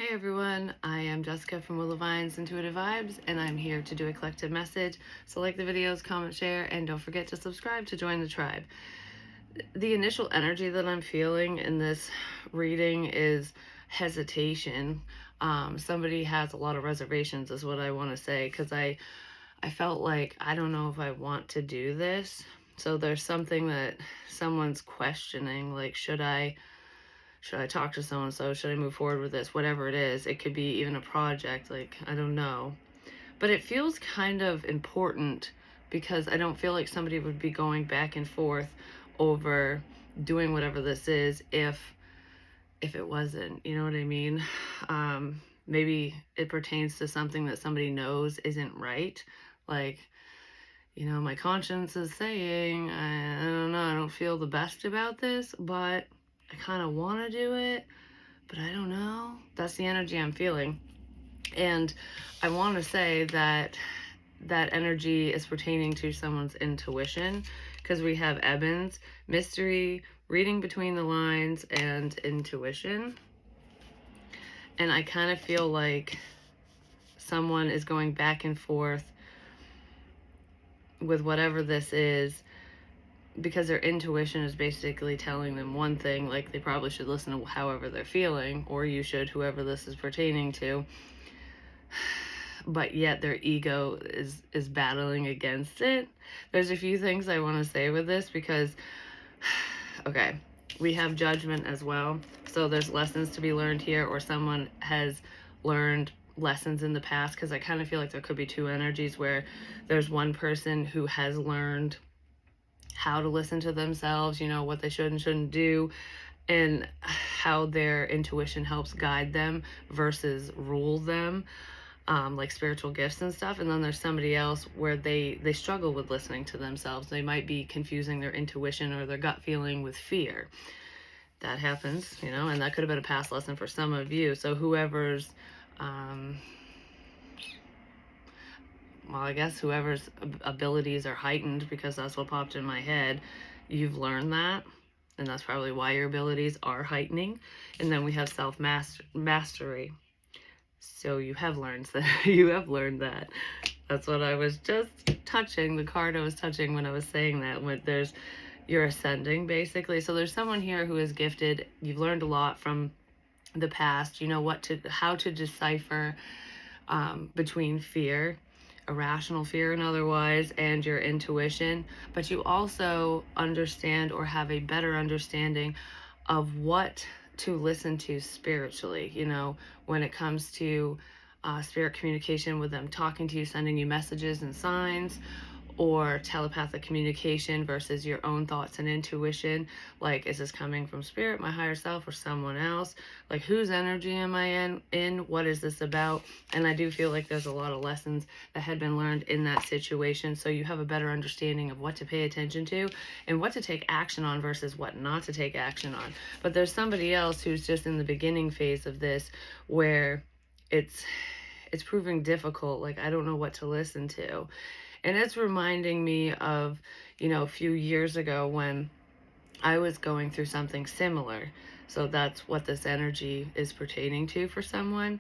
Hey everyone, I am Jessica from Willow Vines Intuitive Vibes, and I'm here to do a collective message. So like the videos, comment, share, and don't forget to subscribe to join the tribe. The initial energy that I'm feeling in this reading is hesitation. Somebody has a lot of reservations is what I want to say, because I felt like I don't know if I want to do this. So there's something that someone's questioning, like should I talk to so and so? Should I move forward with this? Whatever it is, it could be even a project, like I don't know. But it feels kind of important because I don't feel like somebody would be going back and forth over doing whatever this is if it wasn't, you know what I mean? Maybe it pertains to something that somebody knows isn't right. Like, my conscience is saying, I don't know, I don't feel the best about this, but I kind of want to do it, but I don't know. That's the energy I'm feeling. And I want to say that that energy is pertaining to someone's intuition, because we have Evans, mystery, reading between the lines, and intuition. And I kind of feel like someone is going back and forth with whatever this is, because their intuition is basically telling them one thing, like they probably should listen to however they're feeling, or you should, whoever this is pertaining to, but yet their ego is battling against it. There's a few things I want to say with this, because okay, we have judgment as well, so there's lessons to be learned here, or someone has learned lessons in the past, because I kind of feel like there could be two energies, where there's one person who has learned how to listen to themselves, what they should and shouldn't do, and how their intuition helps guide them versus rule them, like spiritual gifts and stuff. And then there's somebody else where they struggle with listening to themselves. They might be confusing their intuition or their gut feeling with fear. That happens, and that could have been a past lesson for some of you. So whoever's I guess whoever's abilities are heightened, because that's what popped in my head, you've learned that, and that's probably why your abilities are heightening. And then we have self-mastery. So you have learned that. You have learned that. That's what I was just touching, the card I was touching when I was saying that. When you're ascending, basically. So there's someone here who is gifted. You've learned a lot from the past. You know how to decipher between fear, irrational fear and otherwise, and your intuition. But you also understand, or have a better understanding of what to listen to spiritually, when it comes to spirit communication, with them talking to you, sending you messages and signs, or telepathic communication versus your own thoughts and intuition. Like, is this coming from spirit, my higher self, or someone else? Like, whose energy am I in? What is this about? And I do feel like there's a lot of lessons that had been learned in that situation, so you have a better understanding of what to pay attention to and what to take action on versus what not to take action on. But there's somebody else who's just in the beginning phase of this, where it's proving difficult. Like, I don't know what to listen to. And it's reminding me of, a few years ago when I was going through something similar. So that's what this energy is pertaining to for someone,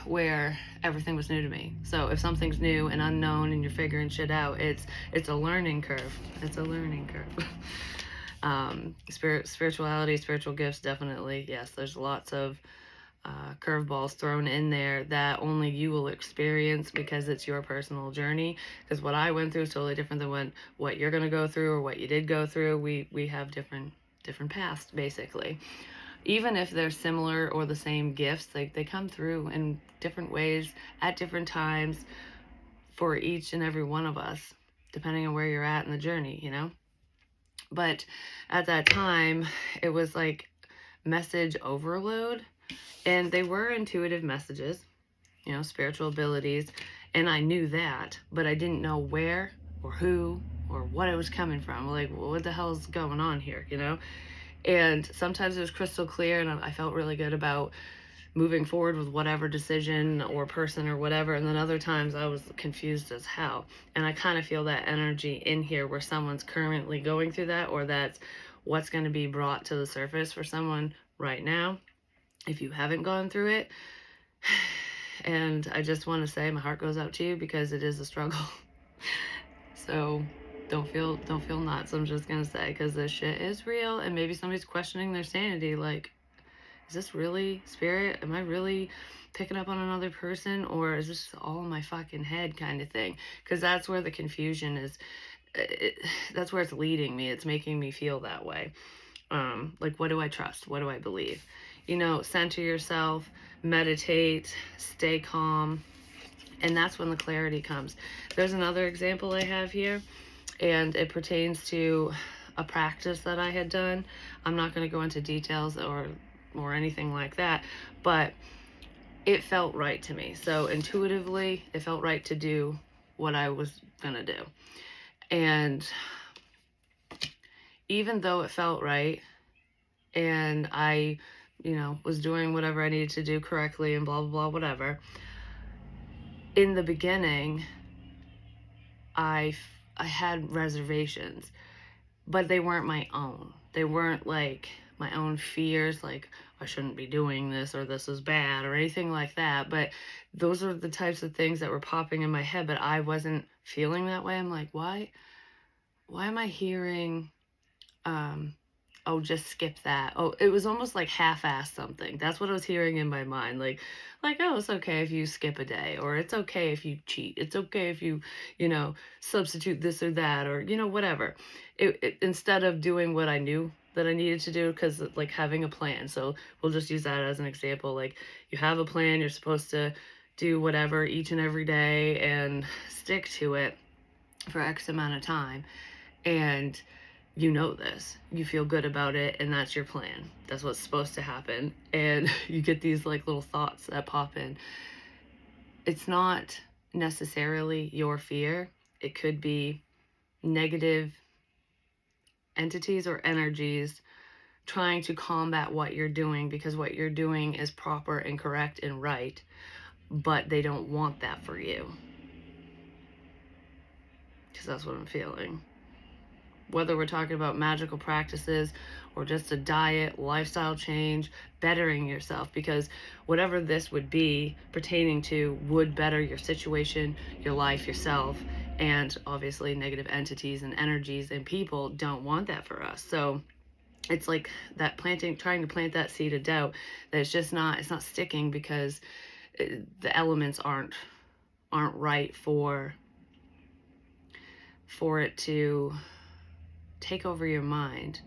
where everything was new to me. So if something's new and unknown and you're figuring shit out, it's a learning curve. It's a learning curve. Spirituality, spiritual gifts, definitely. Yes, there's lots of curveballs thrown in there that only you will experience, because it's your personal journey. Because what I went through is totally different than what you're going to go through, or what you did go through. We have different paths, basically. Even if they're similar or the same gifts, they come through in different ways at different times for each and every one of us, depending on where you're at in the journey, But at that time, it was like message overload. And they were intuitive messages, spiritual abilities. And I knew that, but I didn't know where or who or what it was coming from. Like, what the hell is going on here, And sometimes it was crystal clear, and I felt really good about moving forward with whatever decision or person or whatever. And then other times I was confused as hell. And I kind of feel that energy in here, where someone's currently going through that, or that's what's going to be brought to the surface for someone right now. if you haven't gone through it. And I just want to say my heart goes out to you because it is a struggle. So don't feel nuts. I'm just gonna say, because this shit is real, and maybe somebody's questioning their sanity. Like, is this really spirit? Am I really picking up on another person, or is this all in my fucking head kind of thing? Because that's where the confusion is. That's where it's leading me. It's making me feel that way. Like, what do I trust? What do I believe? You know, center yourself, meditate, stay calm, and that's when the clarity comes. There's another example I have here, and it pertains to a practice that I had done. I'm not going to go into details or anything like that, but it felt right to me. So intuitively, it felt right to do what I was going to do. And even though it felt right, and I, was doing whatever I needed to do correctly and blah, blah, blah, whatever, in the beginning, I had reservations, but they weren't my own. They weren't like my own fears, like I shouldn't be doing this or this is bad or anything like that. But those are the types of things that were popping in my head, but I wasn't feeling that way. I'm like, why am I hearing, oh, just skip that. Oh, it was almost like half-assed something. That's what I was hearing in my mind. Like, oh, it's okay if you skip a day, or it's okay if you cheat. It's okay if you, substitute this or that, or, whatever. Instead of doing what I knew that I needed to do, because like having a plan. So we'll just use that as an example. Like, you have a plan, you're supposed to do whatever each and every day and stick to it for X amount of time. And you know this, you feel good about it, and that's your plan. That's what's supposed to happen. And you get these like little thoughts that pop in. It's not necessarily your fear. It could be negative entities or energies trying to combat what you're doing, because what you're doing is proper and correct and right, but they don't want that for you. Because that's what I'm feeling. Whether we're talking about magical practices or just a diet, lifestyle change, bettering yourself, because whatever this would be pertaining to would better your situation, your life, yourself, and obviously negative entities and energies and people don't want that for us. So it's like that trying to plant that seed of doubt that it's not sticking, because the elements aren't right for it to take over your mind.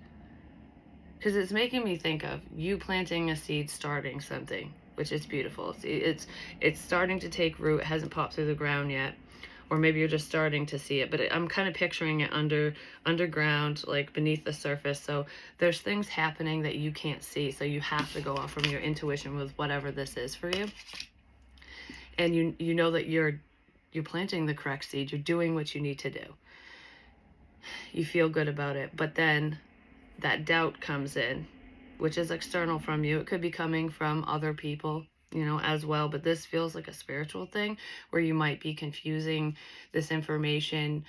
Because it's making me think of you planting a seed, starting something, which is beautiful. It's starting to take root. It hasn't popped through the ground yet, or maybe you're just starting to see it, but I'm kind of picturing it underground, like beneath the surface. So there's things happening that you can't see, so you have to go off from your intuition with whatever this is for you. And you know that you're planting the correct seed. You're doing what you need to do. You feel good about it, but then that doubt comes in, which is external from you. It could be coming from other people, as well, but this feels like a spiritual thing where you might be confusing this information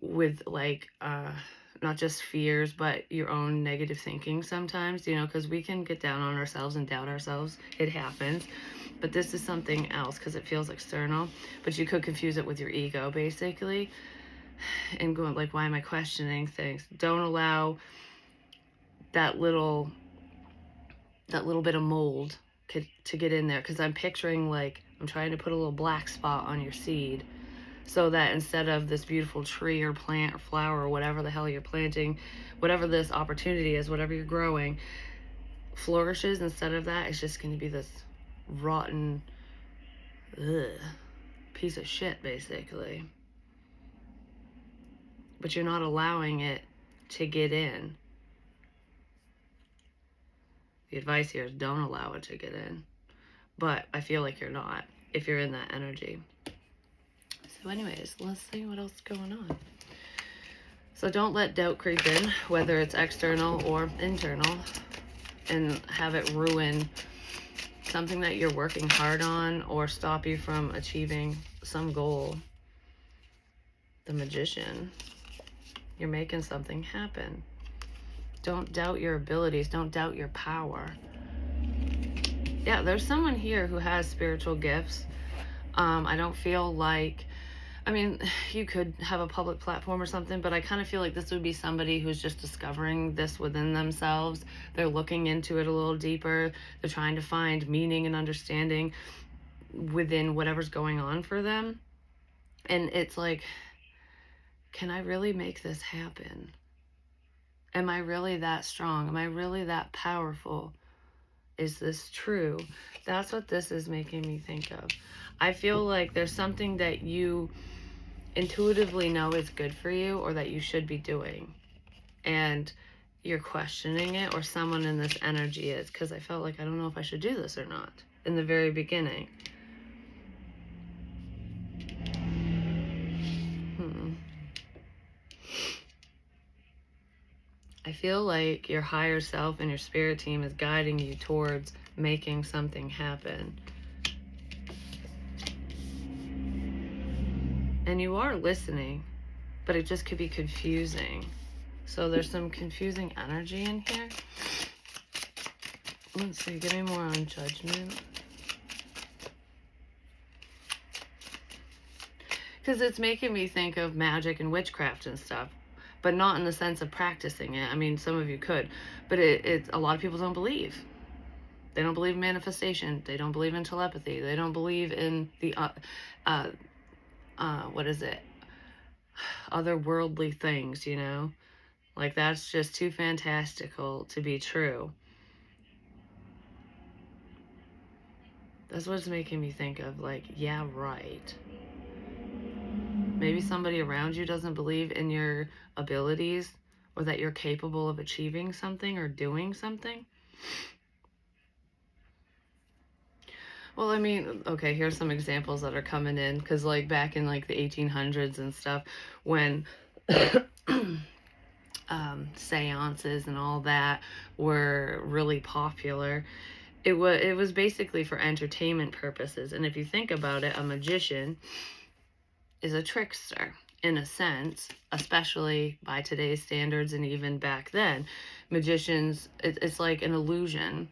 with like not just fears, but your own negative thinking sometimes, because we can get down on ourselves and doubt ourselves. It happens. But this is something else because it feels external, but you could confuse it with your ego, basically. And going like, why am I questioning things? Don't allow that little bit of mold to get in there, because I'm picturing like I'm trying to put a little black spot on your seed, so that instead of this beautiful tree or plant or flower or whatever the hell you're planting, whatever this opportunity is, whatever you're growing, flourishes, instead of that, it's just going to be this rotten piece of shit, basically. But you're not allowing it to get in. The advice here is don't allow it to get in. But I feel like you're not, if you're in that energy. So anyways, let's see what else is going on. So don't let doubt creep in, whether it's external or internal, and have it ruin something that you're working hard on or stop you from achieving some goal. The Magician. You're making something happen. Don't doubt your abilities. Don't doubt your power. Yeah, there's someone here who has spiritual gifts. I don't feel like, I mean, you could have a public platform or something, but I kind of feel like this would be somebody who's just discovering this within themselves. They're looking into it a little deeper. They're trying to find meaning and understanding within whatever's going on for them. And it's like, can I really make this happen? Am I really that strong? Am I really that powerful? Is this true? That's what this is making me think of. I feel like there's something that you intuitively know is good for you or that you should be doing, and you're questioning it, or someone in this energy is, because I felt like I don't know if I should do this or not in the very beginning. I feel like your higher self and your spirit team is guiding you towards making something happen. And you are listening, but it just could be confusing. So there's some confusing energy in here. Let's see, give me more on judgment. Because it's making me think of magic and witchcraft and stuff, but not in the sense of practicing it. I mean, some of you could, but it's a lot of people don't believe. They don't believe in manifestation. They don't believe in telepathy. They don't believe in the, otherworldly things, you know? Like, that's just too fantastical to be true. That's what it's making me think of, like, yeah, right. Maybe somebody around you doesn't believe in your abilities or that you're capable of achieving something or doing something. Well, I mean, okay, here's some examples that are coming in, because like back in like the 1800s and stuff, when seances and all that were really popular, it was basically for entertainment purposes. And if you think about it, a magician is a trickster in a sense, especially by today's standards, and even back then. Magicians, it's like an illusion,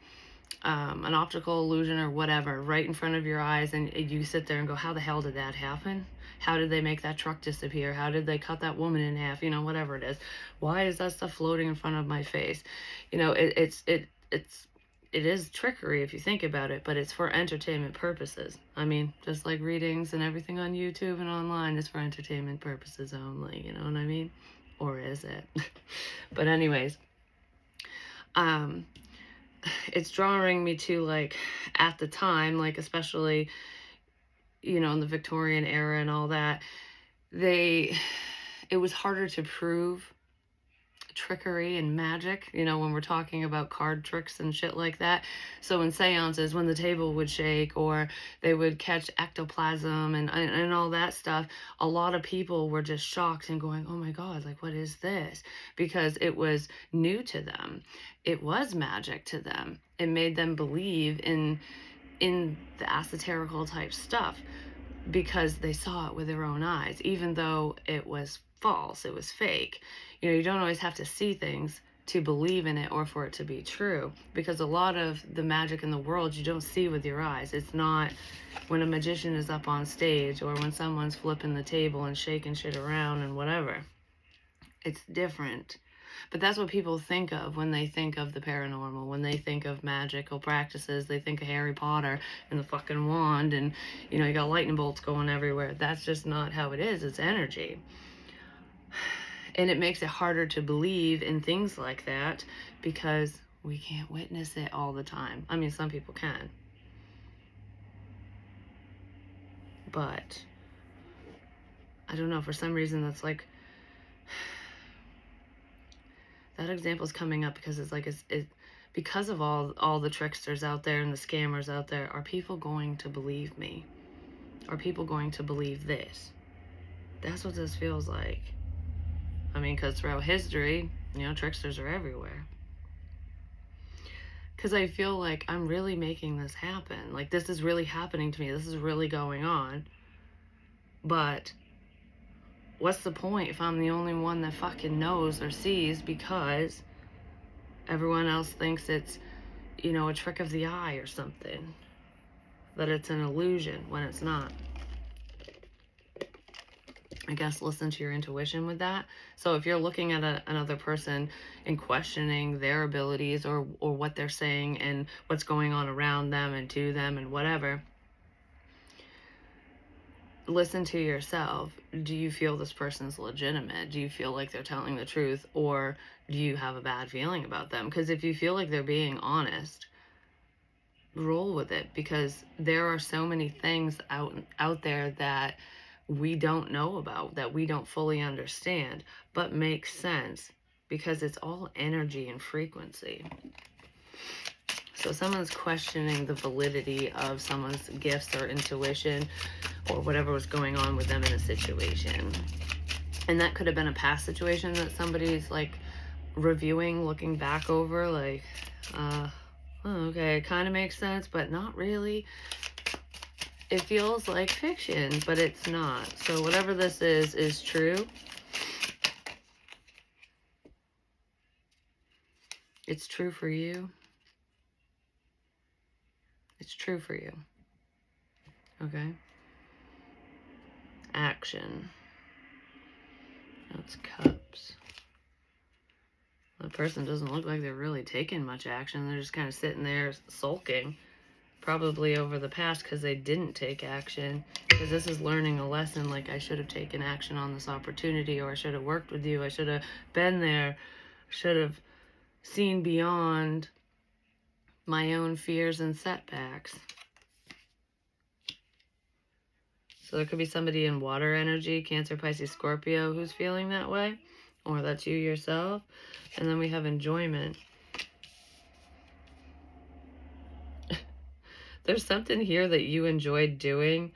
an optical illusion or whatever, right in front of your eyes, and you sit there and go, how the hell did that happen? How did they make that truck disappear? How did they cut that woman in half? You know, whatever it is. Why is that stuff floating in front of my face? You know, it is trickery if you think about it, but it's for entertainment purposes. I mean, just like readings and everything on YouTube and online is for entertainment purposes only, you know what I mean? Or is it? But anyways, it's drawing me to, like, at the time, like, especially, you know, in the Victorian era and all that, it was harder to prove trickery and magic, you know, when we're talking about card tricks and shit like that. So in seances, when the table would shake or they would catch ectoplasm and all that stuff, a lot of people were just shocked and going, oh my God, like, what is this? Because it was new to them. It was magic to them. It made them believe in the esoterical type stuff because they saw it with their own eyes, even though it was false, it was fake. You know, you don't always have to see things to believe in it or for it to be true, because a lot of the magic in the world you don't see with your eyes. It's not when a magician is up on stage or when someone's flipping the table and shaking shit around and whatever. It's different. But that's what people think of when they think of the paranormal, when they think of magical practices. They think of Harry Potter and the fucking wand and, you know, you got lightning bolts going everywhere. That's just not how it is. It's energy. And it makes it harder to believe in things like that because we can't witness it all the time. I mean, some people can. But I don't know, for some reason that's like, that example is coming up because it's like, it's because of all the tricksters out there and the scammers out there. Are people going to believe me? Are people going to believe this? That's what this feels like. I mean, because throughout history, you know, tricksters are everywhere. Because I feel like I'm really making this happen. Like, this is really happening to me. This is really going on. But what's the point if I'm the only one that fucking knows or sees, because everyone else thinks it's you know, a trick of the eye or something, that it's an illusion when it's not. I guess listen to your intuition with that. So if you're looking at another person and questioning their abilities or what they're saying and what's going on around them and to them and whatever, listen to yourself. Do you feel this person's legitimate? Do you feel like they're telling the truth, or do you have a bad feeling about them? Because if you feel like they're being honest, roll with it, because there are so many things out there that we don't know about, that we don't fully understand, but makes sense because it's all energy and frequency. So someone's questioning the validity of someone's gifts or intuition or whatever was going on with them in a situation. And that could have been a past situation that somebody's like reviewing, looking back over, like, oh, okay, it kind of makes sense, but not really. It feels like fiction, but it's not. So whatever this is true. It's true for you. It's true for you. Okay? Action. That's cups. The person doesn't look like they're really taking much action. They're just kind of sitting there sulking. Probably over the past because they didn't take action. Because this is learning a lesson, like I should have taken action on this opportunity, or I should have worked with you, I should have been there, should have seen beyond my own fears and setbacks. So there could be somebody in water energy, Cancer, Pisces, Scorpio, who's feeling that way, or that's you yourself. And then we have enjoyment. There's something here that you enjoyed doing,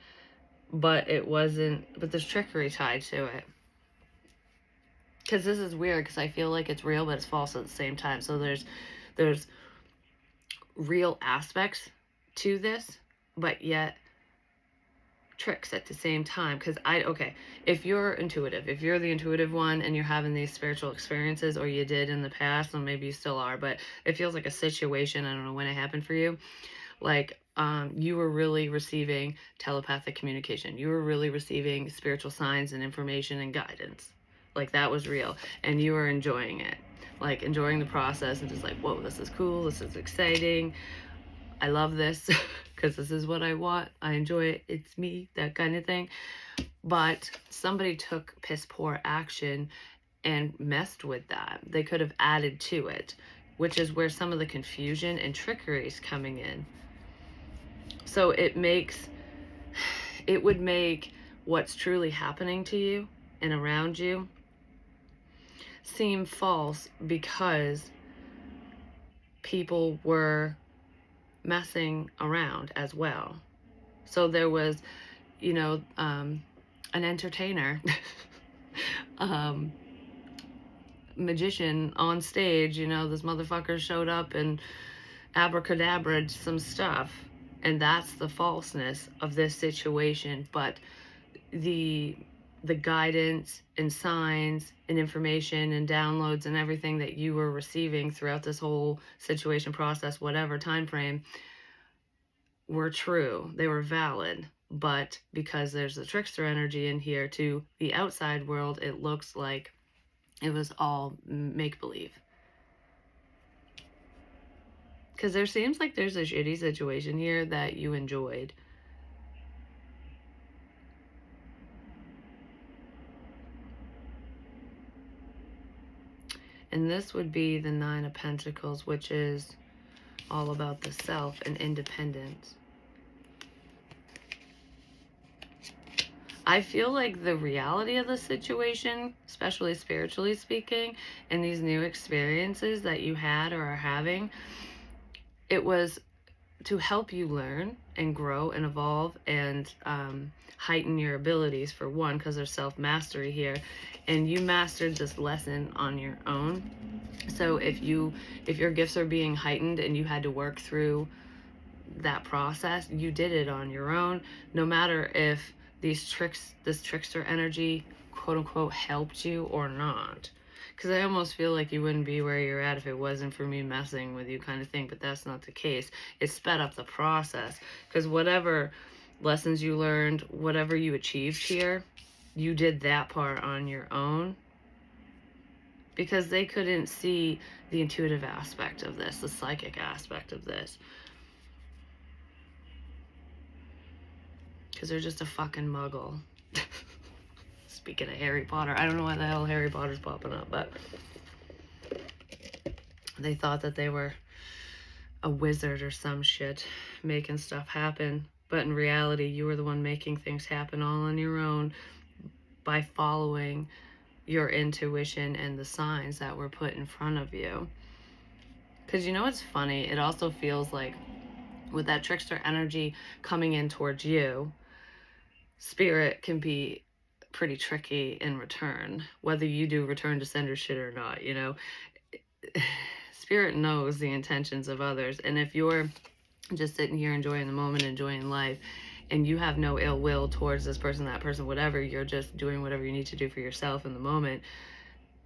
but it wasn't, but there's trickery tied to it. Because this is weird, because I feel like it's real, but it's false at the same time. So there's real aspects to this, but yet tricks at the same time. Because if you're intuitive, if you're the intuitive one and you're having these spiritual experiences, or you did in the past, and maybe you still are, but it feels like a situation, I don't know when it happened for you, like you were really receiving telepathic communication. You were really receiving spiritual signs and information and guidance. Like that was real, and you were enjoying it, like enjoying the process, and just like, whoa, this is cool, this is exciting, I love this because this is what I want, I enjoy it, it's me, that kind of thing. But somebody took piss poor action and messed with that. They could have added to it, which is where some of the confusion and trickery is coming in. So it would make what's truly happening to you and around you seem false, because people were messing around as well. So there was, an entertainer, magician on stage, this motherfucker showed up and abracadabraed some stuff. And that's the falseness of this situation. But the guidance and signs and information and downloads and everything that you were receiving throughout this whole situation, process, whatever time frame, were true. They were valid. But because there's the trickster energy in here, to the outside world, it looks like it was all make-believe. Because there seems like there's a shitty situation here that you enjoyed. And this would be the Nine of Pentacles, which is all about the self and independence. I feel like the reality of the situation, especially spiritually speaking, and these new experiences that you had or are having, it was to help you learn and grow and evolve and heighten your abilities, for one, because there's self-mastery here, and you mastered this lesson on your own. So if your gifts are being heightened and you had to work through that process, you did it on your own, no matter if this trickster energy, quote unquote, helped you or not. Because I almost feel like you wouldn't be where you're at if it wasn't for me messing with you, kind of thing. But that's not the case. It sped up the process. Because whatever lessons you learned, whatever you achieved here, you did that part on your own. Because they couldn't see the intuitive aspect of this, the psychic aspect of this. Because they're just a fucking muggle. Speaking of Harry Potter, I don't know why the hell Harry Potter's popping up, but they thought that they were a wizard or some shit, making stuff happen. But in reality, you were the one making things happen all on your own by following your intuition and the signs that were put in front of you. Because you know what's funny? It also feels like with that trickster energy coming in towards you, spirit can be pretty tricky in return, whether you do return to sender shit or not, you know. Spirit knows the intentions of others, and if you're just sitting here enjoying the moment, enjoying life, and you have no ill will towards this person, that person, whatever, you're just doing whatever you need to do for yourself in the moment,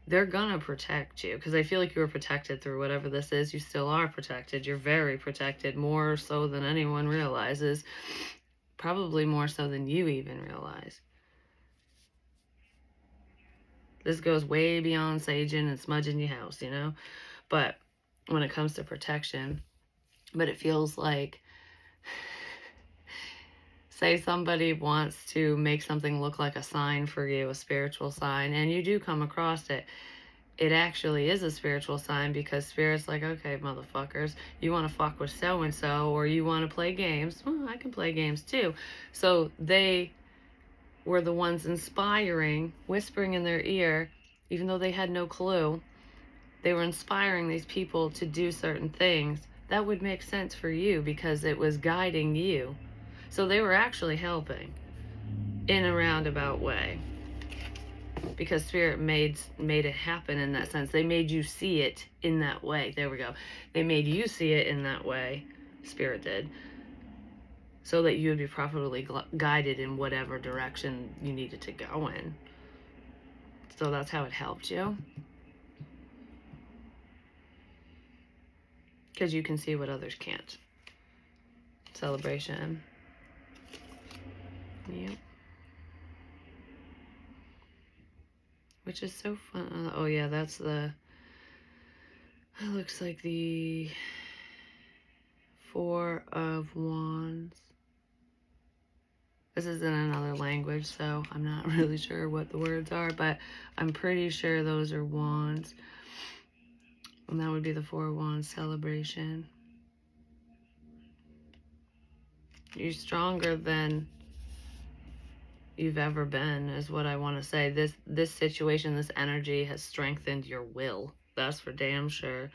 they're gonna protect you. Because I feel like you were protected through whatever this is. You still are protected. You're very protected, more so than anyone realizes, probably more so than you even realize. This goes way beyond saging and smudging your house, you know. But when it comes to protection, but it feels like, say somebody wants to make something look like a sign for you, a spiritual sign, and you do come across it, it actually is a spiritual sign, because spirit's like, okay, motherfuckers, you want to fuck with so-and-so, or you want to play games, well, I can play games too. So they were the ones inspiring, whispering in their ear, even though they had no clue. They were inspiring these people to do certain things that would make sense for you because it was guiding you. So they were actually helping in a roundabout way, because spirit made it happen in that sense. They made you see it in that way. There we go. They made you see it in that way. Spirit did. So that you would be properly guided in whatever direction you needed to go in. So that's how it helped you. Because you can see what others can't. Celebration. Yep. Which is so fun. Oh yeah, that's the, it looks like the Four of Wands. This is in another language, so I'm not really sure what the words are, but I'm pretty sure those are wands. And that would be the Four of Wands, celebration. You're stronger than you've ever been, is what I want to say. This situation, this energy has strengthened your will. That's for damn sure.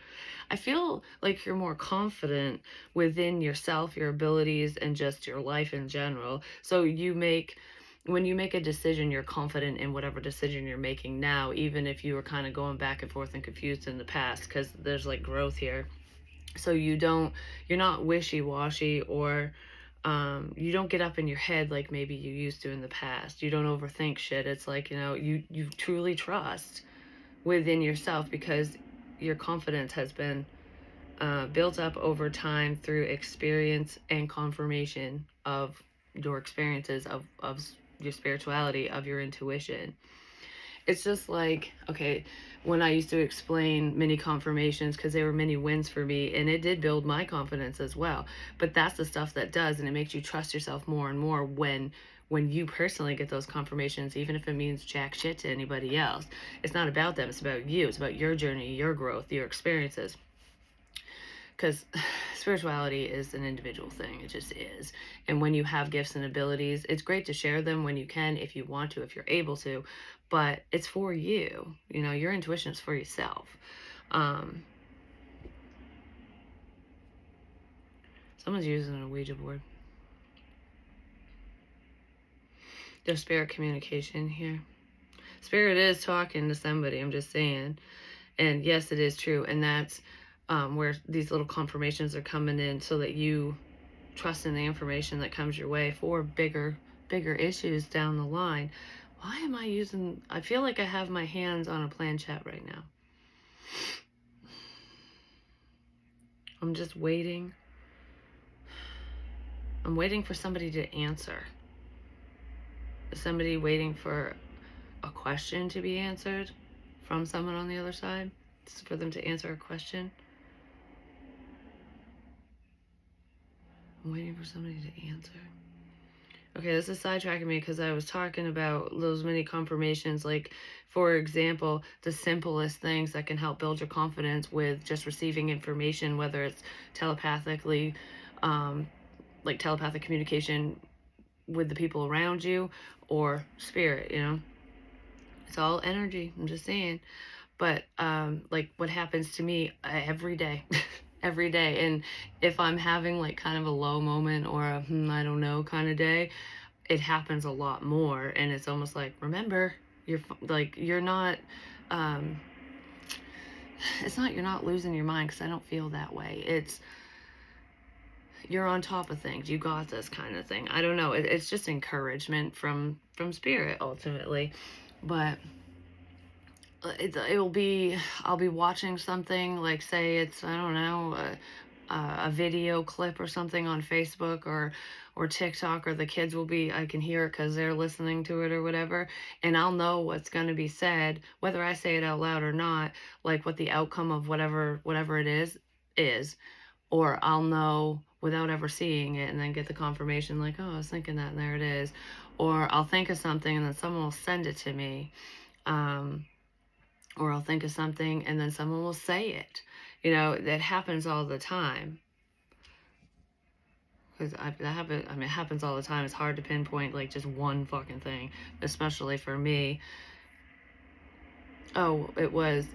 I feel like you're more confident within yourself, your abilities, and just your life in general. So when you make a decision, you're confident in whatever decision you're making now, even if you were kind of going back and forth and confused in the past, because there's like growth here. So you're not wishy-washy, or you don't get up in your head like maybe you used to in the past. You don't overthink shit. It's like, you know, you truly trust within yourself, because your confidence has been built up over time through experience and confirmation of your experiences, of your spirituality, of your intuition. It's just like, okay, when I used to explain mini confirmations, because they were mini wins for me, and it did build my confidence as well. But that's the stuff that does, and it makes you trust yourself more and more when you personally get those confirmations, even if it means jack shit to anybody else. It's not about them, it's about you. It's about your journey, your growth, your experiences. Because spirituality is an individual thing. It just is. And when you have gifts and abilities, it's great to share them when you can, if you want to, if you're able to. But it's for you. You know, your intuition is for yourself. Someone's using a Ouija board. There's spirit communication here. Spirit is talking to somebody, I'm just saying. And yes, it is true. And that's where these little confirmations are coming in, so that you trust in the information that comes your way for bigger issues down the line. Why am I using... I feel like I have my hands on a planchette right now. I'm just waiting. I'm waiting for somebody to answer. Is somebody waiting for a question to be answered from someone on the other side? It's for them to answer a question. I'm waiting for somebody to answer. Okay, this is sidetracking me because I was talking about those many confirmations. Like, for example, the simplest things that can help build your confidence with just receiving information, whether it's telepathically, like telepathic communication with the people around you, or spirit, you know? It's all energy, I'm just saying. But like what happens to me every day, every day. And if I'm having like kind of a low moment or a I don't know kind of day, it happens a lot more. And it's almost like, remember, you're not, it's not you're not losing your mind, because I don't feel that way. It's you're on top of things. You got this kind of thing. I don't know. It's just encouragement from spirit ultimately. But it'll be, I'll be watching something, like say it's, I don't know, a video clip or something on Facebook or TikTok, or the kids will be, I can hear it because they're listening to it or whatever, and I'll know what's going to be said, whether I say it out loud or not, like what the outcome of whatever it is, or I'll know without ever seeing it and then get the confirmation like, oh, I was thinking that and there it is. Or I'll think of something and then someone will send it to me. Or I'll think of something and then someone will say it. You know, that happens all the time. Because it happens all the time. It's hard to pinpoint like just one fucking thing, especially for me. Oh, it was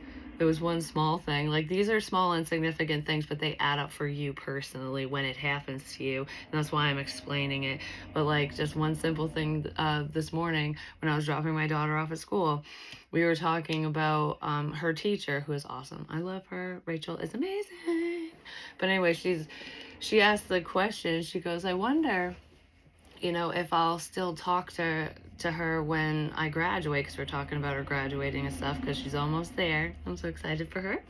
one small thing. Like, these are small insignificant things, but they add up for you personally when it happens to you, and that's why I'm explaining it. But like, just one simple thing, this morning when I was dropping my daughter off at school, we were talking about her teacher, who is awesome. I love her. Rachel is amazing. But anyway, she asked the question. She goes, I wonder, you know, if I'll still talk to her when I graduate, because we're talking about her graduating and stuff, because she's almost there. I'm so excited for her.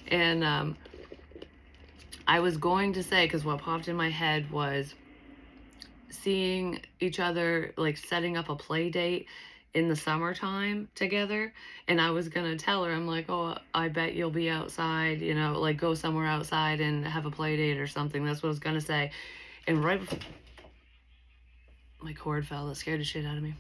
And I was going to say, because what popped in my head was seeing each other, like setting up a play date in the summertime together. And I was going to tell her, I'm like, oh, I bet you'll be outside, you know, like go somewhere outside and have a play date or something. That's what I was going to say. And right before my cord fell, that scared the shit out of me.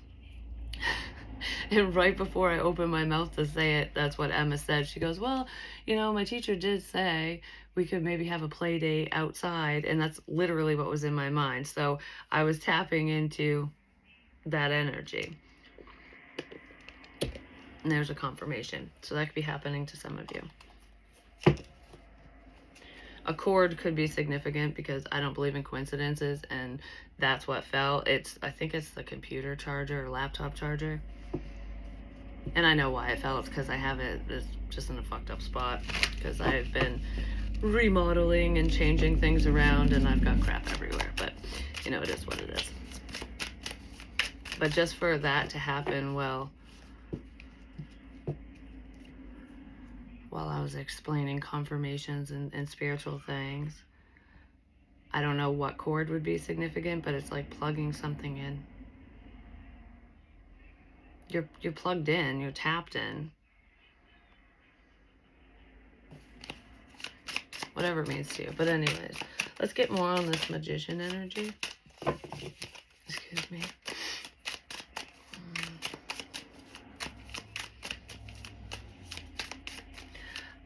And right before I opened my mouth to say it, that's what Emma said. She goes, well, you know, my teacher did say we could maybe have a play date outside. And that's literally what was in my mind. So I was tapping into that energy. And there's a confirmation. So that could be happening to some of you. A cord could be significant because I don't believe in coincidences, and that's what fell. I think it's the computer charger or laptop charger. And I know why it fell. It's because I have it's just in a fucked up spot, because I've been remodeling and changing things around, and I've got crap everywhere. But, you know, it is what it is. But just for that to happen, well, while I was explaining confirmations and spiritual things, I don't know what cord would be significant, but it's like plugging something in. You're plugged in, you're tapped in. Whatever it means to you. But anyways, let's get more on this magician energy. Excuse me.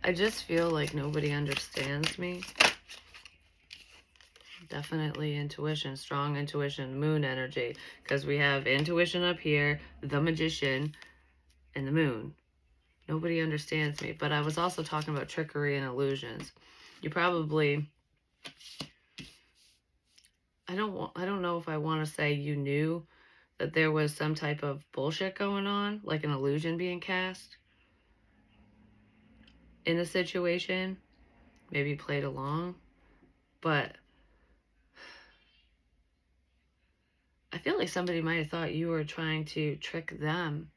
I just feel like nobody understands me. Definitely intuition, strong intuition, moon energy, because we have intuition up here, the magician, and the moon. Nobody understands me. But I was also talking about trickery and illusions. You probably, I don't know if I want to say you knew that there was some type of bullshit going on, like an illusion being cast in a situation. Maybe you played along, but feel like somebody might have thought you were trying to trick them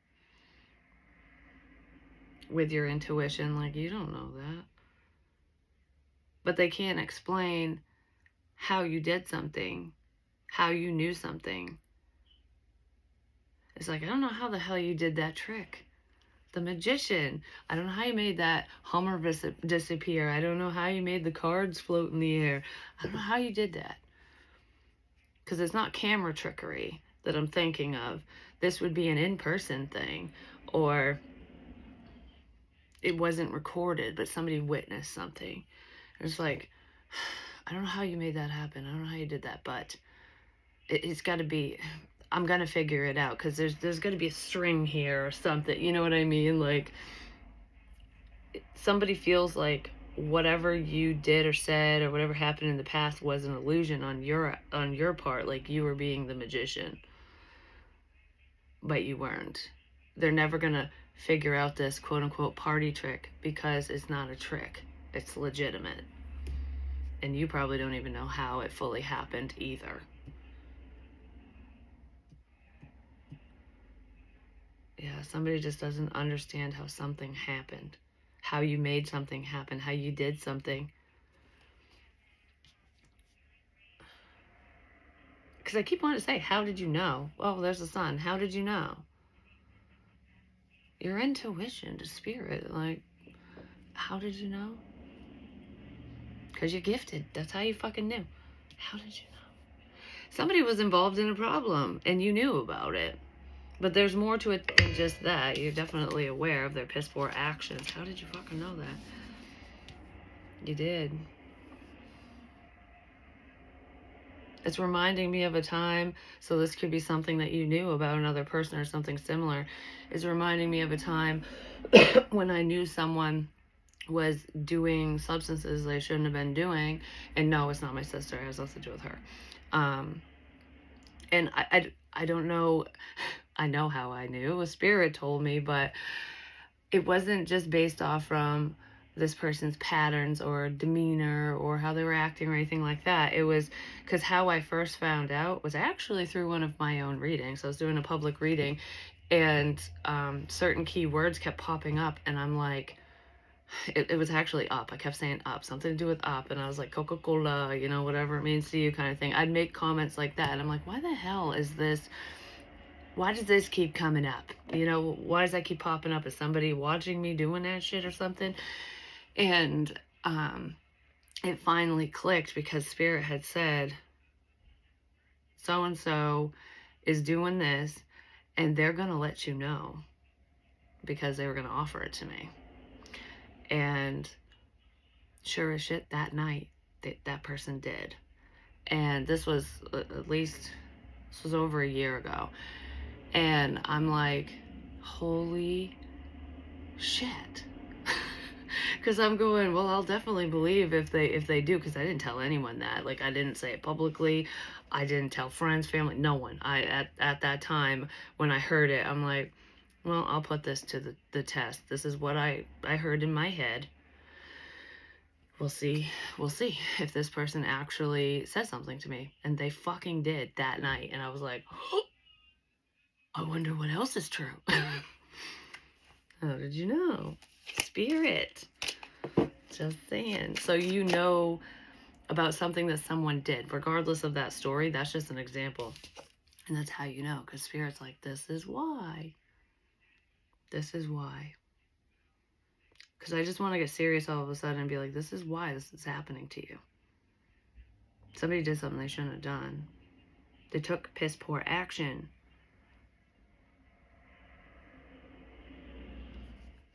with your intuition. Like, you don't know that. But they can't explain how you did something, how you knew something. It's like, I don't know how the hell you did that trick. The magician. I don't know how you made that Hummer disappear. I don't know how you made the cards float in the air. I don't know how you did that. Because it's not camera trickery that I'm thinking of. This would be an in-person thing. Or it wasn't recorded, but somebody witnessed something. It's like, I don't know how you made that happen. I don't know how you did that, but it's got to be, I'm going to figure it out, because there's going to be a string here or something. You know what I mean? Like, somebody feels like whatever you did or said or whatever happened in the past was an illusion on your part, like you were being the magician, but you weren't. They're never going to figure out this quote-unquote party trick, because it's not a trick. It's legitimate. And you probably don't even know how it fully happened either. Yeah, somebody just doesn't understand how something happened, how you made something happen, how you did something. Because I keep wanting to say, how did you know? Oh, there's the sun. How did you know? Your intuition to spirit. Like, how did you know? Because you're gifted. That's how you fucking knew. How did you know? Somebody was involved in a problem and you knew about it. But there's more to it than just that. You're definitely aware of their piss poor actions. How did you fucking know that? You did. It's reminding me of a time, so this could be something that you knew about another person or something similar. It's reminding me of a time when I knew someone was doing substances they shouldn't have been doing. And no, it's not my sister. It has nothing to do with her. And I don't know. I know how I knew. A spirit told me, but it wasn't just based off from this person's patterns or demeanor or how they were acting or anything like that. It was because how I first found out was actually through one of my own readings. I was doing a public reading, and certain key words kept popping up, and I'm like, it was actually up. I kept saying up, something to do with up, and I was like, Coca-Cola, you know, whatever it means to you kind of thing. I'd make comments like that, and I'm like, why the hell is this? Why does this keep coming up? You know, why does that keep popping up? Is somebody watching me doing that shit or something? And it finally clicked, because Spirit had said, so-and-so is doing this, and they're going to let you know, because they were going to offer it to me. And sure as shit, that night, that person did. And this was this was over a year ago. And I'm like, holy shit. Because I'm going, well, I'll definitely believe if they do, because I didn't tell anyone that. Like, I didn't say it publicly. I didn't tell friends, family, no one. At that time, when I heard it, I'm like, well, I'll put this to the test. This is what I heard in my head. We'll see if this person actually says something to me. And they fucking did that night. And I was like, oh, I wonder what else is true. How did you know? Spirit. Just saying. So you know about something that someone did, regardless of that story. That's just an example. And that's how you know, because Spirit's like, this is why. This is why. Because I just want to get serious all of a sudden and be like, this is why this is happening to you. Somebody did something they shouldn't have done. They took piss poor action.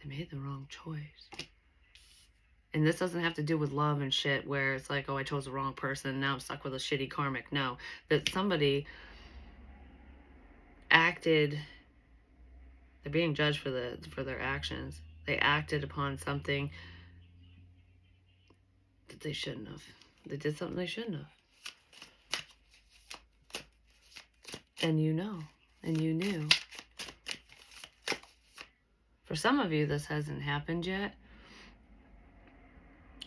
They made the wrong choice. And this doesn't have to do with love and shit, where it's like, oh, I chose the wrong person, now I'm stuck with a shitty karmic. No, that somebody acted, they're being judged for their actions. They acted upon something that they shouldn't have. They did something they shouldn't have. And you know, and you knew. For some of you, this hasn't happened yet,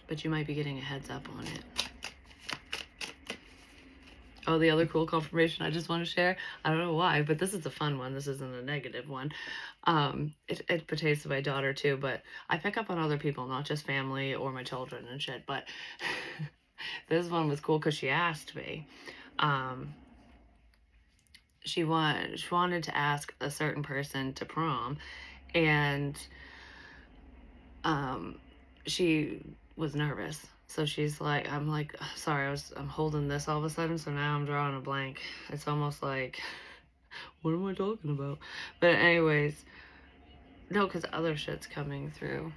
but you might be getting a heads up on it. Oh, the other cool confirmation I just want to share. I don't know why, but this is a fun one. This isn't a negative one. It pertains to my daughter too, but I pick up on other people, not just family or my children and shit. But this one was cool because she asked me. She wanted to ask a certain person to prom, and she was nervous. So she's like, I'm like, sorry, I'm holding this all of a sudden, so now I'm drawing a blank. It's almost like, what am I talking about? But anyways, no, because other shit's coming through.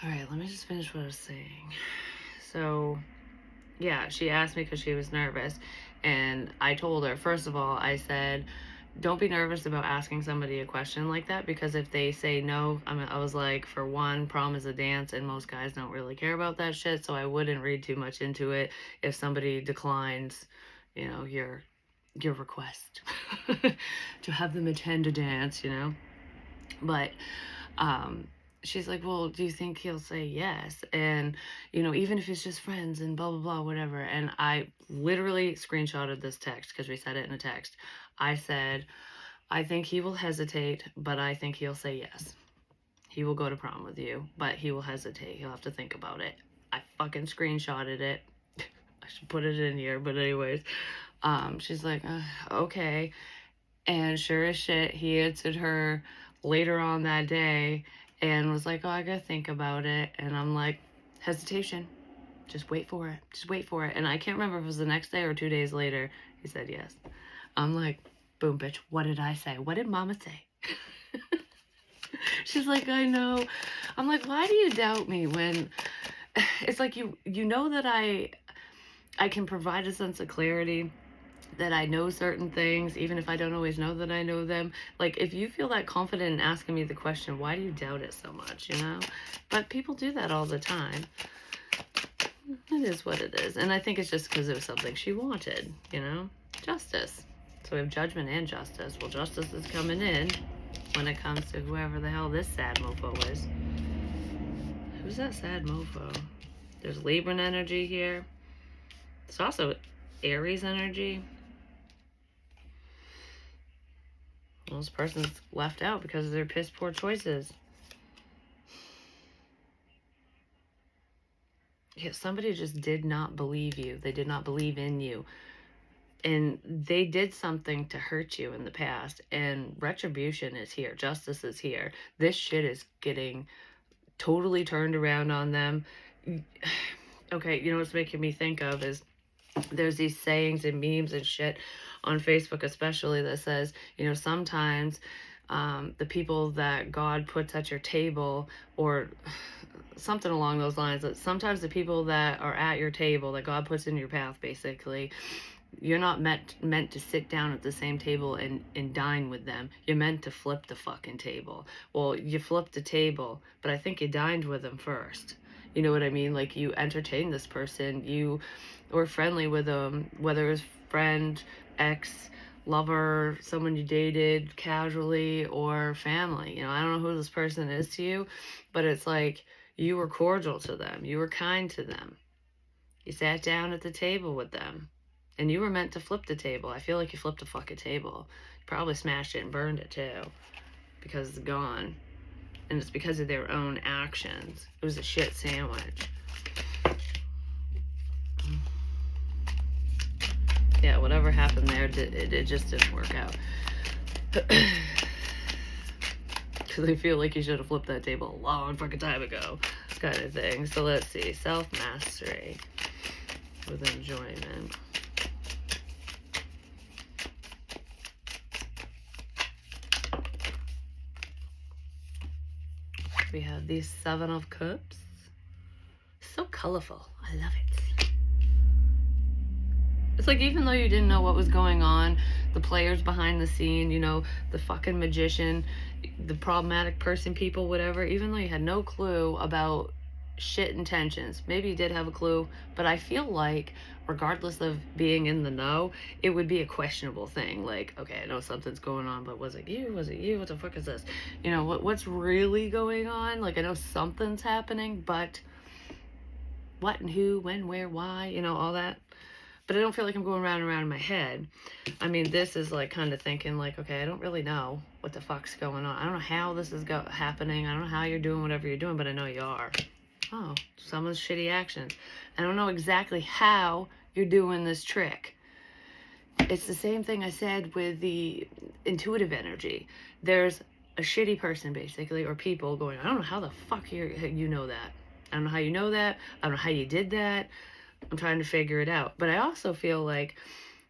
All right, let me just finish what I was saying. So, yeah, she asked me because she was nervous, and I told her, first of all, I said, don't be nervous about asking somebody a question like that, because if they say no, I was like, for one, prom is a dance and most guys don't really care about that shit, so I wouldn't read too much into it if somebody declines, you know, your request to have them attend a dance, you know. But she's like, well, do you think he'll say yes? And, you know, even if it's just friends and blah, blah, blah, whatever. And I literally screenshotted this text because we said it in a text. I said, I think he will hesitate, but I think he'll say yes. He will go to prom with you, but he will hesitate. He'll have to think about it. I fucking screenshotted it. I should put it in here, but anyways. She's like, okay. And sure as shit, he answered her later on that day and was like, oh, I gotta think about it. And I'm like, hesitation. Just wait for it. Just wait for it. And I can't remember if it was the next day or 2 days later. He said yes. I'm like, boom, bitch. What did I say? What did mama say? She's like, I know. I'm like, why do you doubt me when it's like you know that I can provide a sense of clarity, that I know certain things, even if I don't always know that I know them. Like, if you feel that confident in asking me the question, why do you doubt it so much, you know? But people do that all the time. It is what it is. And I think it's just because it was something she wanted, you know? Justice. So we have judgment and justice. Well, justice is coming in when it comes to whoever the hell this sad mofo is. Who's that sad mofo? There's Libran energy here. It's also Aries energy. Well, this person's left out because of their piss poor choices. Yeah, somebody just did not believe you. They did not believe in you. And they did something to hurt you in the past. And retribution is here. Justice is here. This shit is getting totally turned around on them. Okay, you know what's making me think of is there's these sayings and memes and shit on Facebook especially that says, you know, sometimes the people that God puts at your table, or something along those lines, that sometimes the people that are at your table that God puts in your path, basically, you're not meant to sit down at the same table and dine with them. You're meant to flip the fucking table. Well, you flipped the table, but I think you dined with them first. You know what I mean? Like, you entertained this person, you were friendly with them, whether it was friend, ex, lover, someone you dated casually, or family. You know, I don't know who this person is to you, but it's like you were cordial to them. You were kind to them. You sat down at the table with them. And you were meant to flip the table. I feel like you flipped a fucking table. You probably smashed it and burned it too, because it's gone. And it's because of their own actions. It was a shit sandwich. Yeah, whatever happened there, it just didn't work out. Because I feel like you should have flipped that table a long fucking time ago, kind of thing. So let's see. Self-mastery with enjoyment. We have the 7 of Cups. So colorful. I love it. It's like, even though you didn't know what was going on, the players behind the scene, you know, the fucking magician, the problematic person, people, whatever, even though you had no clue about shit intentions, maybe you did have a clue, but I feel like regardless of being in the know, it would be a questionable thing. Like, okay, I know something's going on, but was it you? Was it you? What the fuck is this? You know, what's really going on? Like, I know something's happening, but what and who, when, where, why, you know, all that. But I don't feel like I'm going round and round in my head. I mean, this is like kind of thinking like, okay, I don't really know what the fuck's going on. I don't know how this is happening. I don't know how you're doing whatever you're doing, but I know you are. Oh, some of the shitty actions. I don't know exactly how you're doing this trick. It's the same thing I said with the intuitive energy. There's a shitty person, basically, or people going, I don't know how the fuck you know that. I don't know how you know that. I don't know how you did that. I'm trying to figure it out. But I also feel like,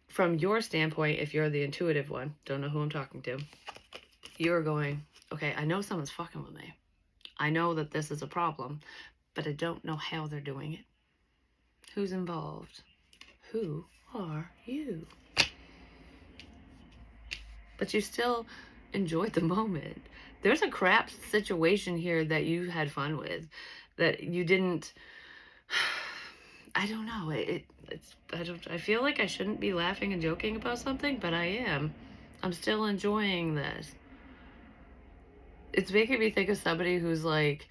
from your standpoint, if you're the intuitive one, don't know who I'm talking to, you're going, okay, I know someone's fucking with me. I know that this is a problem, but I don't know how they're doing it. Who's involved? Who are you? But you still enjoyed the moment. There's a crap situation here that you had fun with, that you didn't. I don't know. I feel like I shouldn't be laughing and joking about something, but I am. I'm still enjoying this. It's making me think of somebody who's like,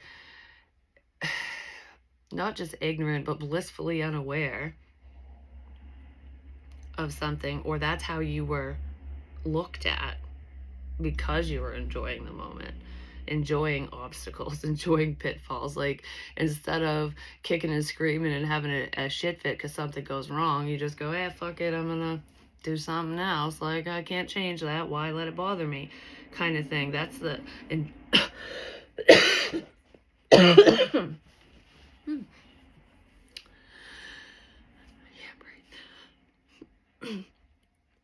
not just ignorant, but blissfully unaware of something, or that's how you were looked at because you were enjoying the moment, enjoying obstacles, enjoying pitfalls. Like, instead of kicking and screaming and having a shit fit because something goes wrong, you just go, eh, fuck it, I'm gonna do something else. Like, I can't change that, why let it bother me, kind of thing. That's the and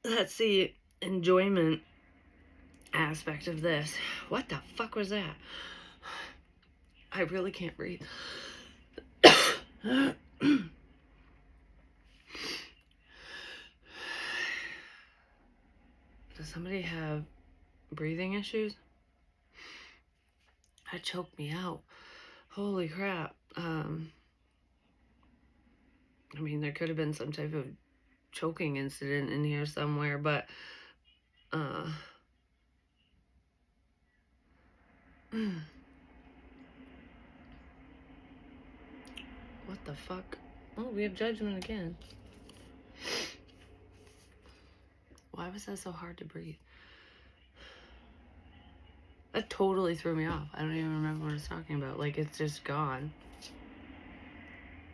that's the enjoyment aspect of this. What the fuck was that? I really can't breathe. Does somebody have breathing issues? That choked me out. Holy crap. I mean, there could have been some type of choking incident in here somewhere, but what the fuck? Oh, we have judgment again. Why was that so hard to breathe? That totally threw me off. I don't even remember what I was talking about. Like, it's just gone.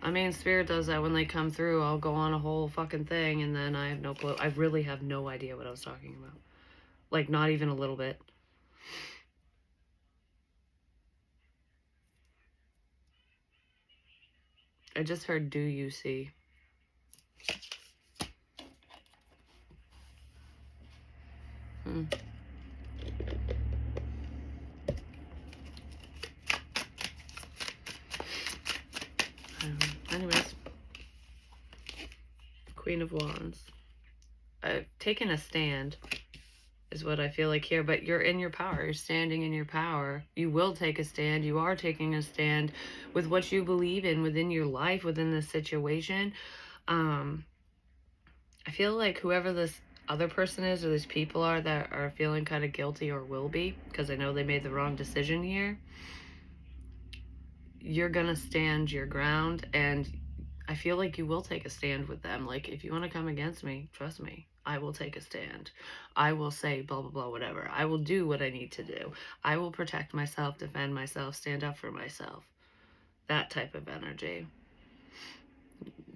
I mean, Spirit does that when they come through. I'll go on a whole fucking thing, and then I have no clue. I really have no idea what I was talking about. Like, not even a little bit. I just heard, do you see? Anyways. Queen of Wands. I've taken a stand, is what I feel like here, but you're in your power. You're standing in your power. You will take a stand. You are taking a stand with what you believe in within your life, within this situation. I feel like whoever this other person is, or these people are that are feeling kind of guilty, or will be, because I know they made the wrong decision here, you're gonna stand your ground, and I feel like you will take a stand with them. Like, if you want to come against me, trust me, I will take a stand. I will say blah, blah, blah, whatever. I will do what I need to do. I will protect myself, defend myself, stand up for myself. That type of energy.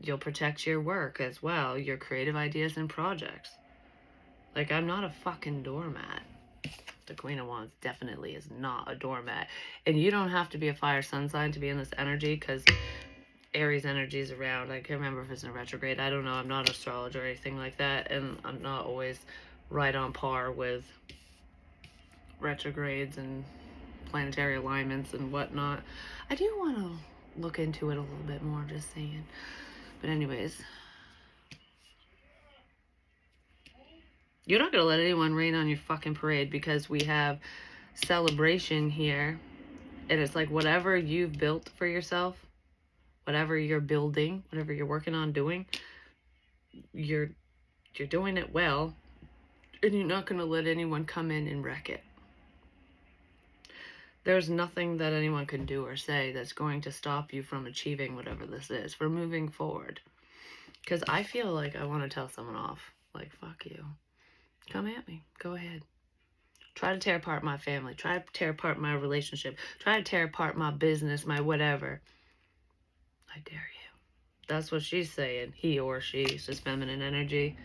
You'll protect your work as well, your creative ideas and projects. Like, I'm not a fucking doormat. The Queen of Wands definitely is not a doormat. And you don't have to be a fire sun sign to be in this energy, because Aries energy is around. I can't remember if it's in a retrograde. I don't know. I'm not an astrologer or anything like that, and I'm not always right on par with retrogrades and planetary alignments and whatnot. I do want to look into it a little bit more, just saying. But anyways, you're not going to let anyone rain on your fucking parade, because we have celebration here, and it's like whatever you've built for yourself, whatever you're building, whatever you're working on doing, you're doing it well, and you're not going to let anyone come in and wreck it. There's nothing that anyone can do or say that's going to stop you from achieving whatever this is, for moving forward. Because I feel like I want to tell someone off. Like, fuck you. Come at me. Go ahead. Try to tear apart my family. Try to tear apart my relationship. Try to tear apart my business, my whatever. I dare you. That's what she's saying. He or she. It's just feminine energy.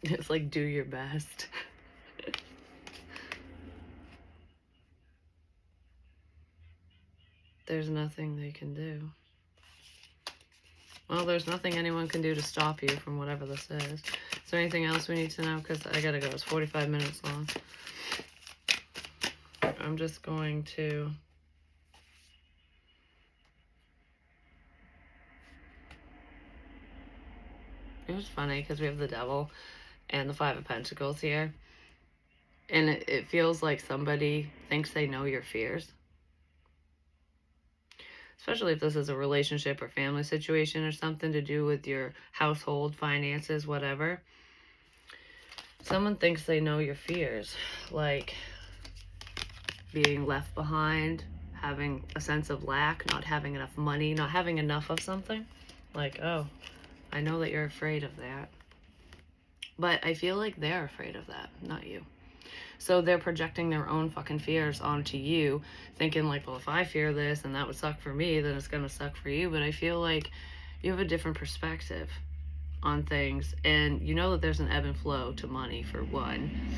It's like, do your best. There's nothing they can do. Well, there's nothing anyone can do to stop you from whatever this is. Is there anything else we need to know? Because I gotta go. It's 45 minutes long. I'm just going to... It was funny because we have the devil and the Five of Pentacles here. And it feels like somebody thinks they know your fears. Especially if this is a relationship or family situation or something to do with your household, finances, whatever. Someone thinks they know your fears, like being left behind, having a sense of lack, not having enough money, not having enough of something. Like, oh, I know that you're afraid of that. But I feel like they're afraid of that, not you. So they're projecting their own fucking fears onto you, thinking like, well, if I fear this and that would suck for me, then it's gonna suck for you. But I feel like you have a different perspective on things, and you know that there's an ebb and flow to money, for one.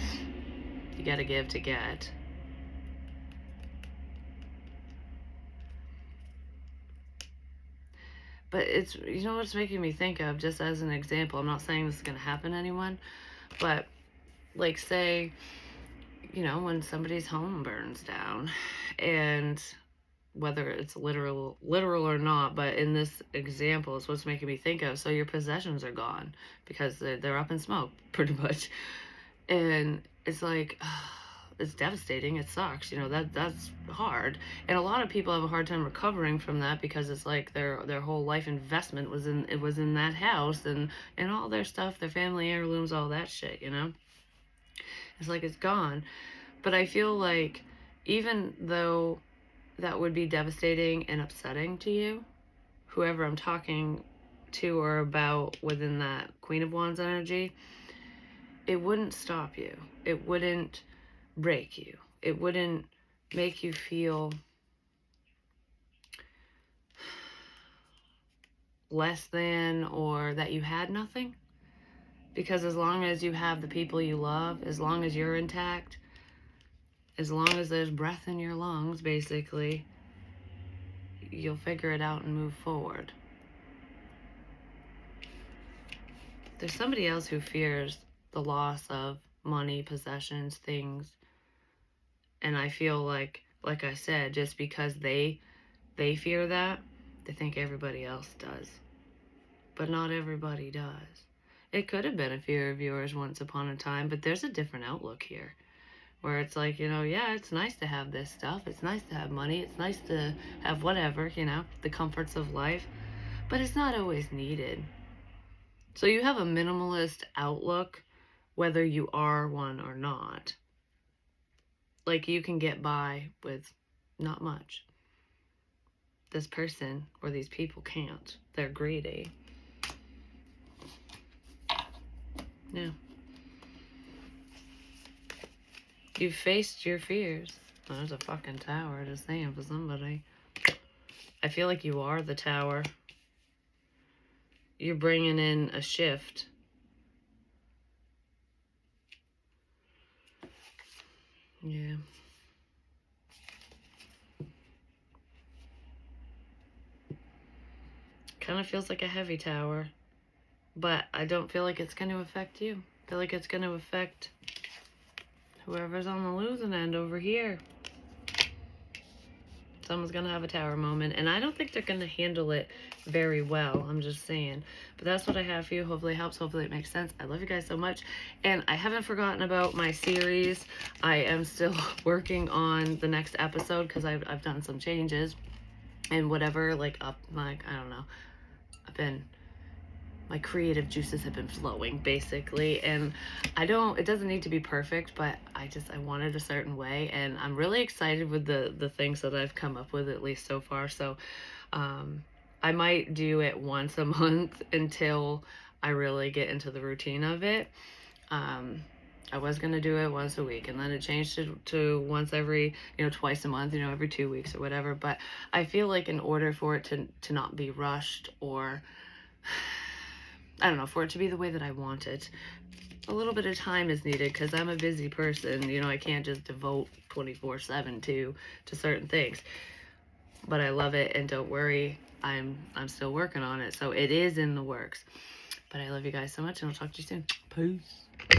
You gotta give to get. But it's, you know what it's making me think of, just as an example, I'm not saying this is gonna happen to anyone, but like, say, you know, when somebody's home burns down, and whether it's literal or not, but in this example, it's what's making me think of. So your possessions are gone because they're up in smoke, pretty much. And it's like, it's devastating. It sucks. You know, that's hard. And a lot of people have a hard time recovering from that because it's like their whole life investment was in that house and all their stuff, their family heirlooms, all that shit, you know? It's like it's gone. But I feel like even though that would be devastating and upsetting to you, whoever I'm talking to or about within that Queen of Wands energy, it wouldn't stop you. It wouldn't break you. It wouldn't make you feel less than or that you had nothing. Because as long as you have the people you love, as long as you're intact, as long as there's breath in your lungs, basically, you'll figure it out and move forward. There's somebody else who fears the loss of money, possessions, things. And I feel like I said, just because they fear that, they think everybody else does. But not everybody does. It could have been a fear of yours once upon a time, but there's a different outlook here. Where it's like, you know, yeah, it's nice to have this stuff. It's nice to have money. It's nice to have whatever, you know, the comforts of life. But it's not always needed. So you have a minimalist outlook, whether you are one or not. Like, you can get by with not much. This person or these people can't. They're greedy. Yeah. You've faced your fears. Oh, there's a fucking tower, just saying, for somebody. I feel like you are the tower. You're bringing in a shift. Yeah. Kind of feels like a heavy tower. But I don't feel like it's going to affect you. I feel like it's going to affect whoever's on the losing end over here. Someone's going to have a tower moment. And I don't think they're going to handle it very well. I'm just saying. But that's what I have for you. Hopefully it helps. Hopefully it makes sense. I love you guys so much. And I haven't forgotten about my series. I am still working on the next episode because I've done some changes. And whatever, like, I don't know. I've been my creative juices have been flowing, basically. And it doesn't need to be perfect, but I want it a certain way, and I'm really excited with the things that I've come up with, at least so far. So I might do it once a month until I really get into the routine of it. I was going to do it once a week, and then it changed to once every, twice a month, every 2 weeks or whatever. But I feel like in order for it to not be rushed, or I don't know, for it to be the way that I want it, a little bit of time is needed, because I'm a busy person. I can't just devote 24/7 to certain things. But I love it, and don't worry, I'm still working on it. So it is in the works. But I love you guys so much, and I'll talk to you soon. Peace.